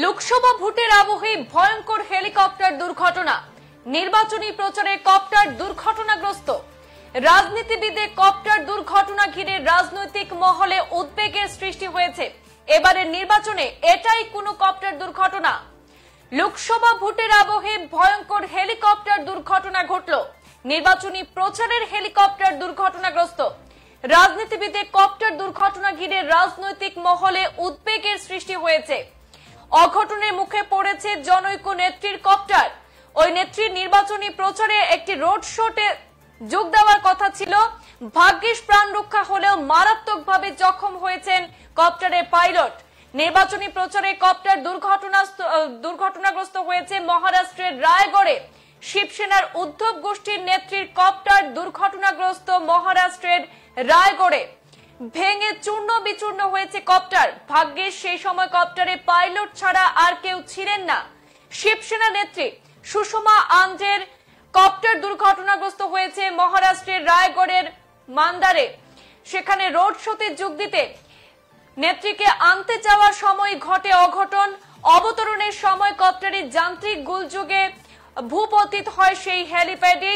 লোকসভা ভোটের আবহে ভয়ঙ্কর হেলিকপ্টার দুর্ঘটনা। নির্বাচনী প্রচারে কপ্টার দুর্ঘটনাগ্রস্ত। রাজনীতিবিদের কপ্টার দুর্ঘটনা ঘিরে রাজনৈতিক মহলে উদ্বেগের সৃষ্টি হয়েছে। এবারের নির্বাচনে এটাই কোনো কপ্টার দুর্ঘটনা। লোকসভা ভোটের আবহে ভয়ঙ্কর হেলিকপ্টার দুর্ঘটনা ঘটল। নির্বাচনী প্রচারের হেলিকপ্টার দুর্ঘটনাগ্রস্ত। রাজনীতিবিদের কপ্টার দুর্ঘটনা ঘিরে রাজনৈতিক মহলে উদ্বেগের সৃষ্টি হয়েছে। অঘটনের মুখে পড়েছে জনৈক নেত্রীর কপ্টার। ওই নেত্রীর নির্বাচনী প্রচারে একটি রোড শোতে যোগ দেওয়ার কথা ছিল। ভাগ্যিস প্রাণ রক্ষা হলেও মারাত্মকভাবে জখম হয়েছেন কপ্টারের পাইলট। নির্বাচনী প্রচারে কপ্টার দুর্ঘটনাগ্রস্ত হয়েছে মহারাষ্ট্রের রায়গড়ে। শিবসেনার উদ্ধব গোষ্ঠীর নেত্রীর কপ্টার দুর্ঘটনাগ্রস্ত মহারাষ্ট্রের রায়গড়ে। ভেঙে চূর্ণ বিচূর্ণ হয়েছে কপ্টার। ভাগ্যিস সেই সময় কপ্টারে পাইলট ছাড়া আর কেউ ছিলেন না। শিবসেনা নেত্রী সুষমা আন্দ্রের কপ্টার দুর্ঘটনাগ্রস্ত হয়েছে মহারাষ্ট্রের রায়গড়ের মান্দারে। সেখানে রোড শোতে যোগ দিতে নেত্রীকে আনতে যাওয়ার সময় ঘটে অঘটন। অবতরণের সময় কপ্টারের যান্ত্রিক গোলযোগে ভূপতিত হয় সেই হেলিপ্যাডে।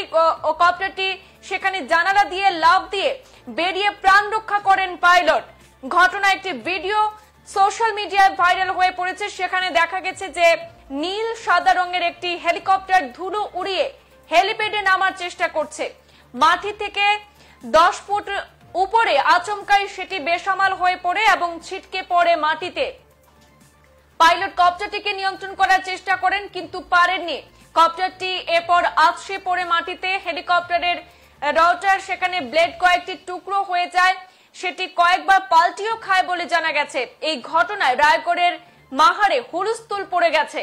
কপ্টারটি সেখানে জানালা দিয়ে লাফ দিয়ে বেরিয়ে প্রাণ রক্ষা করেন পাইলট। ঘটনা একটি ভিডিও সোশ্যাল মিডিয়ায় ভাইরাল হয়ে পড়েছে। সেখানে দেখা গেছে যে নীল সাদা রঙের একটি হেলিকপ্টার ধুলো উড়িয়ে হেলিপ্যাডে নামার চেষ্টা করছে। মাটি থেকে 10 ফুট উপরে আচমকাই সেটি বেসামাল হয়ে পড়ে এবং ছিটকে পড়ে মাটিতে। পাইলট কপ্টারটিকে নিয়ন্ত্রণ করার চেষ্টা করেন কিন্তু পারেননি। কপ্টারটি এরপর আছড়ে পড়ে মাটিতে। হেলিকপ্টারের রটার সেখানে ব্লেড কয়েকটি টুকরো হয়ে যায়। সেটি কয়েকবার পাল্টিও খায় বলে জানা গেছে। এই ঘটনায় রায়গড়ের মাহারে হুলস্থুল পড়ে গেছে।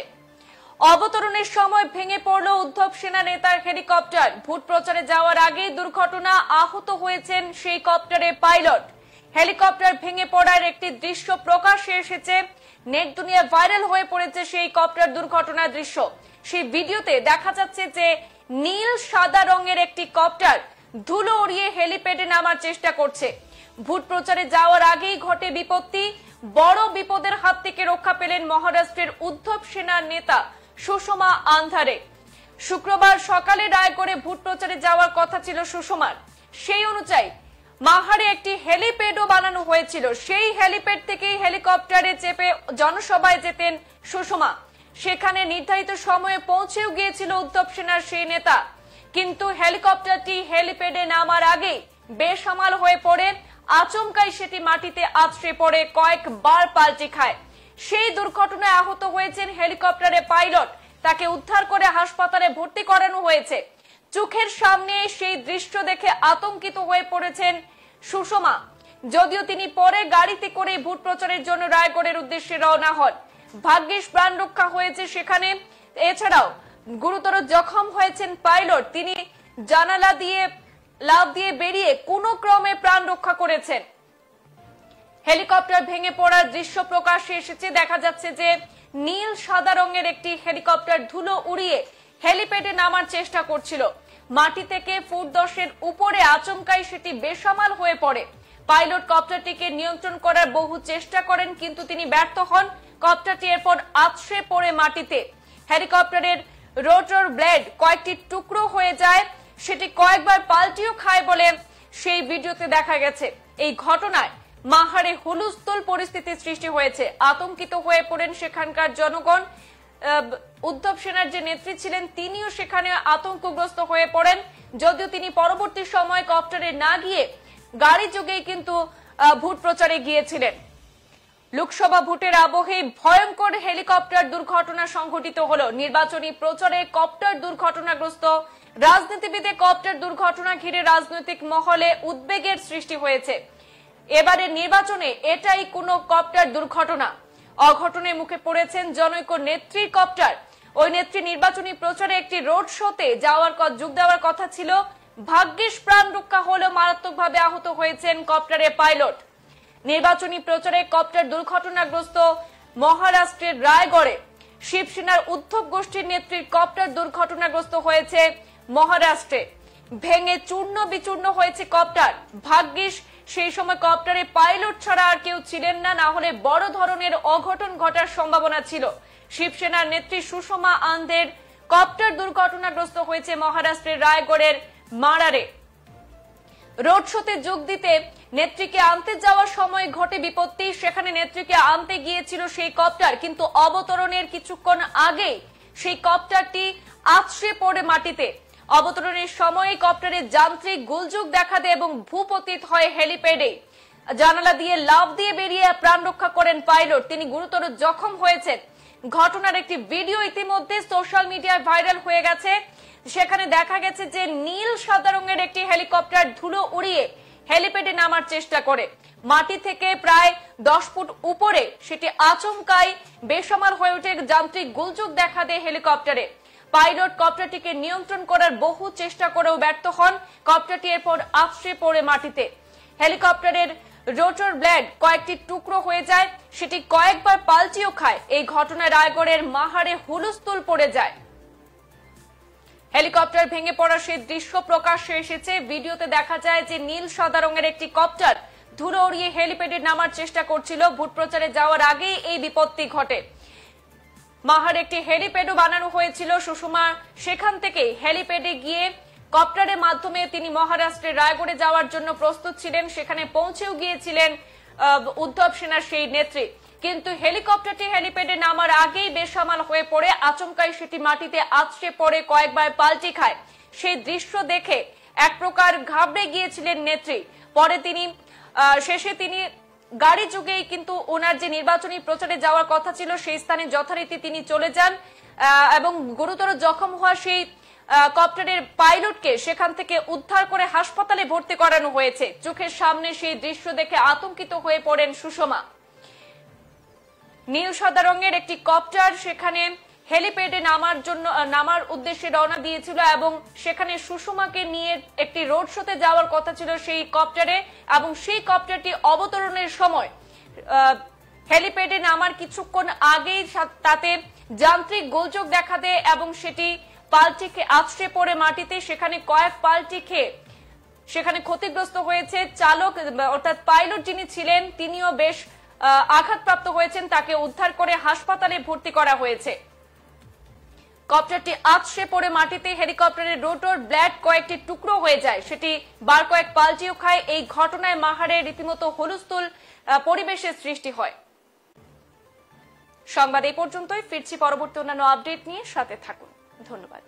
অবতরণের সময় ভেঙে পড়ল উদ্ধব সেনা নেতার হেলিকপ্টার। ভোট প্রচারে যাওয়ার আগেই দুর্ঘটনা। আহত হয়েছেন সেই কপ্টারের পাইলট। হেলিকপ্টার ভেঙে পড়ার একটি দৃশ্য প্রকাশ্যে এসেছে। নেট দুনিয়া ভাইরাল হয়ে পড়েছে সেই কপ্টার দুর্ঘটনার দৃশ্য। সেই ভিডিওতে দেখা যাচ্ছে যে নীল সাদা রঙের একটি কপ্টার ধুলো উড়িয়ে হেলিপ্যাডে নামার চেষ্টা করছে। ভোট প্রচারে যাওয়ার আগেই ঘটে বিপত্তি। বড় বিপদের হাত থেকে রক্ষা পেলেন মহারাষ্ট্রের উদ্ধব সেনার নেতা সুষমা আন্ধারে। শুক্রবার সকালে রায়গড়ে ভোট প্রচারে যাওয়ার কথা ছিল সুষমার। সেই অনুযায়ী মাহারে একটি হেলিপ্যাডও বানানো হয়েছিল। সেই হেলিপ্যাড থেকেই হেলিকপ্টারে চেপে জনসভায় যেতেন সুষমা। সেখানে নির্ধারিত সময়ে পৌঁছেও গিয়েছিল উদ্ধব সেনার সেই নেতা। কিন্তু হেলিকপ্টারটি হেলিপ্যাডে নামার আগে বেসামাল হয়ে পড়ে। আচমকাই সেটি মাটিতে আছড়ে পড়ে কয়েকবার পাল্টি খায়। সেই দুর্ঘটনায় আহত হয়েছেন হেলিকপ্টারের পাইলট। তাকে উদ্ধার করে হাসপাতালে ভর্তি করানো হয়েছে। চোখের সামনে সেই দৃশ্য দেখে আতঙ্কিত হয়ে পড়েছেন সুষমা। যদিও তিনি পরে গাড়িতে করে ভোট প্রচারের জন্য রায়গড়ের উদ্দেশ্যে রওনা হন। ভাগ্যিস প্রাণ রক্ষা হয়েছে সেখানে। এছাড়াও গুরুতর জখম হয়েছেন পাইলট। তিনি জানালা দিয়ে লাফ দিয়ে বেরিয়ে কোনো ক্রমে প্রাণ রক্ষা করেছেন। হেলিকপ্টার ভেঙে পড়ার দৃশ্য প্রকাশ্যে এসেছে। দেখা যাচ্ছে যে নীল সাদা রঙের একটি হেলিকপ্টার ধুলো উড়িয়ে হেলিপ্যাডে নামার চেষ্টা করছিল। মাটি থেকে ফুট 10-এর উপরে আচমকাই সেটি বেসামাল হয়ে পড়ে। পাইলট কপ্টারটিকে নিয়ন্ত্রণ করার বহু চেষ্টা করেন কিন্তু তিনি ব্যর্থ হন। কপ্টারটি এরপর আছড়ে পড়ে মাটিতে। হেলিকপ্টারের রোটর ব্লেড কয়েকটি টুকরো হয়ে যায়। সেটি কয়েকবার পাল্টিও খায় বলে সেই ভিডিওতে দেখা গেছে। এই ঘটনায় মাহারে হুলস্থুল পরিস্থিতির সৃষ্টি হয়েছে। আতঙ্কিত হয়ে পড়েন সেখানকার জনগণ। উদ্ধব সেনার যে নেত্রী ছিলেন তিনিও সেখানে আতঙ্কগ্রস্ত হয়ে পড়েন। যদিও তিনি পরবর্তী সময় কপ্টারে না গিয়ে গাড়ি যোগেই কিন্তু ভোট প্রচারে গিয়েছিলেন। লোকসভা ভোটের আবহে ভয়ঙ্কর হেলিকপ্টার দুর্ঘটনা সংঘটিত হলো। নির্বাচনী প্রচারে কপ্টার দুর্ঘটনাগ্রস্ত। রাজনীতিবিদের কপ্টার দুর্ঘটনা ঘিরে রাজনৈতিক মহলে উদ্বেগের সৃষ্টি হয়েছে। এবারে নির্বাচনে এটাই কোনো কপ্টার দুর্ঘটনা। অঘটনের মুখে পড়েছেন জনৈক নেত্রীর কপ্টার। ওই নেত্রী নির্বাচনী প্রচারে একটি রোড শোতে যোগ দেওয়ার কথা ছিল। ভাগ্যিস প্রাণ রক্ষা হলেও মারাত্মকভাবে আহত হয়েছেন কপ্টারের পাইলট। নির্বাচনী প্রচারে কপ্টার দুর্ঘটনাগ্রস্ত মহারাষ্ট্রের রায়গড়ে। শিবসেনার উদ্ধব গোষ্ঠীর নেত্রীর কপ্টার দুর্ঘটনাগ্রস্ত হয়েছে মহারাষ্ট্রে। ভেঙে চূর্ণ বিচূর্ণ হয়েছে কপ্টার। ভাগ্যিস সেই সময় কপ্টারে পাইলট ছাড়া আর কেউ ছিলেন না, না হলে বড় ধরনের অঘটন ঘটার সম্ভাবনা ছিল। শিবসেনার নেত্রী সুষমা আন্দের কপ্টার দুর্ঘটনাগ্রস্ত হয়েছে মহারাষ্ট্রের রায়গড়ের মারারে। রোড শোতে যোগ দিতে নেত্রীকে আনতে যাওয়ার সময় ঘটে বিপত্তি। সেখানে নেত্রীকে আনতে গিয়েছিল সেই কপ্টার, কিন্তু অবতরণের কিছুক্ষণ আগে সেই কপ্টারটি আছড়ে পড়ে মাটিতে। অবতরণের সময় কপ্টারের যান্ত্রিক গোলযোগ দেখা দেয় এবং ভূপতিত হয় হেলিপ্যাডে। জানালা দিয়ে লাফ দিয়ে বেরিয়ে প্রাণ রক্ষা করেন পাইলট, তিনি গুরুতর জখম হয়েছেন। ঘটনার একটি ভিডিও ইতিমধ্যে সোশ্যাল মিডিয়ায় ভাইরাল হয়ে গেছে। সেখানে দেখা গেছে যে নীল সাদা রঙের একটি হেলিকপ্টার ধুলো উড়িয়ে হেলিপ্যাডে নামার চেষ্টা করে। মাটি থেকে প্রায় 10 ফুট উপরে সেটি আচমকাই বেসামাল হয়ে ওঠে, যান্ত্রিক গোলযোগ দেখা দেয় হেলিকপ্টারে। পাইলট কপ্টারটিকে নিয়ন্ত্রণ করার বহু চেষ্টা করেও ব্যর্থ হন। কপ্টারটি এরপর আছড়ে পড়ে মাটিতে। হেলিকপ্টারের রোটর ব্লেড কয়েকটি টুকরো হয়ে যায়, সেটি কয়েকবার পাল্টিও খায়। এই ঘটনায় রায়গড়ের মাহারে হুলস্থুল পড়ে যায়। হেলিকপ্টার ভেঙে পড়ার সেই দৃশ্য প্রকাশ্যে এসেছে। ভিডিওতে দেখা যায় যে নীল সাদা রঙের একটি কপ্টার ধুলো উড়িয়ে হেলিপ্যাডে নামার চেষ্টা করছিল। ভোট প্রচারে যাওয়ার আগেই এই বিপত্তি ঘটে। মাহার একটি হেলিপ্যাডও বানানো হয়েছিল। সুষমা সেখান থেকে হেলিপ্যাডে গিয়ে কপ্টারের মাধ্যমে তিনি মহারাষ্ট্রের রায়গড়ে যাওয়ার জন্য প্রস্তুত ছিলেন। সেখানে পৌঁছেও গিয়েছিলেন উদ্ধব সেনার সেই নেত্রী, কিন্তু হেলিকপ্টারটি হেলিপ্যাডে নামার আগেই বেসামাল হয়ে পড়ে আচমকাই সেটি মাটিতে আছড়ে পড়ে কয়েকবার পাল্টি খায়। সেই দৃশ্য দেখে এক প্রকার ঘাবড়ে গিয়েছিলেন নেত্রী। পরে তিনি শেষে গাড়ি যুগেই কিন্তু ওনার যে নির্বাচনী প্রচারে যাওয়ার কথা ছিল সেই স্থানে যথারীতি তিনি চলে যান এবং গুরুতর জখম হওয়া সেই কপ্টারের পাইলটকে সেখান থেকে উদ্ধার করে হাসপাতালে ভর্তি করানো হয়েছে। চোখের সামনে সেই দৃশ্য দেখে আতঙ্কিত হয়ে পড়েন সুষমা। নীল সাদা রঙের একটি কপ্টার সেখানে হেলিপ্যাডে নামার উদ্দেশ্যে রওনা দিয়েছিল এবং সেখানে সুষমাকে নিয়ে একটি রোড শোতে যাওয়ার কথা ছিল সেই কপ্টারে, এবং সেই কপ্টারটি অবতরণের সময় হেলিপ্যাডে নামার কিছুক্ষণ আগেই তাতে যান্ত্রিক গোলযোগ দেখা দেয় এবং সেটি পাল্টি খেয়ে আছড়ে পড়ে মাটিতে। সেখানে কয়েক পাল্টি খেয়ে সেখানে ক্ষতিগ্রস্ত হয়েছে চালক, অর্থাৎ পাইলট যিনি ছিলেন তিনিও বেশ আঘাতপ্রাপ্ত হয়েছেন। তাকে উদ্ধার করে হাসপাতালে ভর্তি করা হয়েছে। কপ্টারটি আছড়ে পড়ে মাটিতে। হেলিকপ্টারের রোটর ব্লেড কয়েকটি টুকরো হয়ে যায়, সেটি বার কয়েক পাল্টিও খায়। এই ঘটনায় মাহারে রীতিমতো হুলস্থুল পরিবেশের সৃষ্টি হয়। সংবাদ এই পর্যন্তই। ফিরছি পরবর্তী অন্যান্য আপডেট নিয়ে, সাথে থাকুন। ধন্যবাদ।